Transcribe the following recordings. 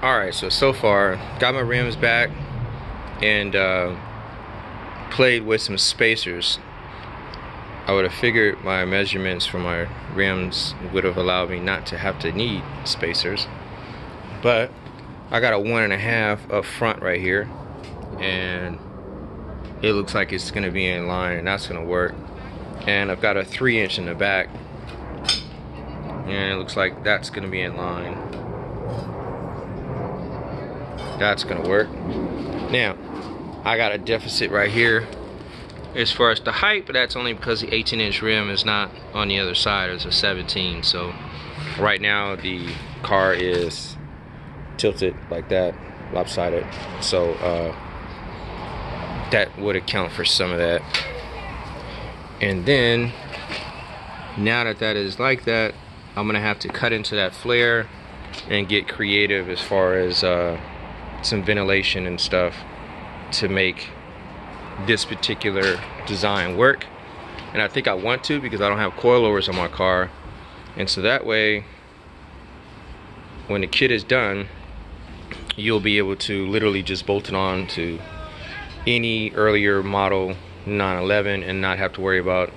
Alright, so far, got my rims back and played with some spacers. I would have figured my measurements for my rims would have allowed me not to have to need spacers. But I got a 1.5 up front right here, and it looks like it's gonna be in line, and that's gonna work. And I've got a 3" in the back, and it looks like that's gonna be in line. That's gonna work. Now, I got a deficit right here as far as the height, but that's only because the 18" rim is not on the other side. It's a 17. So right now the car is tilted like that, lopsided. So that would account for some of that. And then now that that is like that, I'm gonna have to cut into that flare and get creative as far as some ventilation and stuff to make this particular design work. And I think I want to, because I don't have coilovers on my car, and so that way when the kit is done, you'll be able to literally just bolt it on to any earlier model 911 and not have to worry about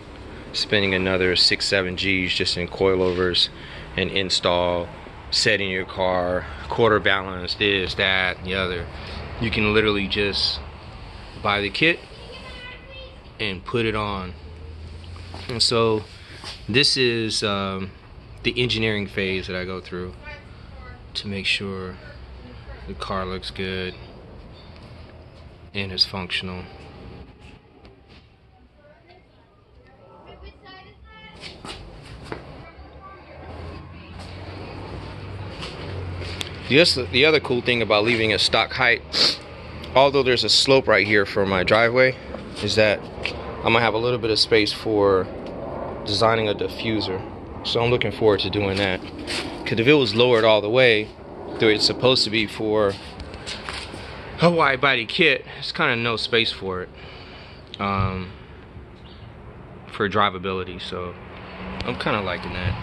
spending another 6-7 G's just in coilovers and install, setting your car, quarter balance, this, that, the other. You can literally just buy the kit and put it on. And so this is the engineering phase that I go through to make sure the car looks good and is functional. The other cool thing about leaving a stock height, although there's a slope right here for my driveway, is that I'm gonna have a little bit of space for designing a diffuser. So I'm looking forward to doing that. Because if it was lowered all the way, the way it's supposed to be for a wide body kit, it's kind of no space for it for drivability. So I'm kind of liking that.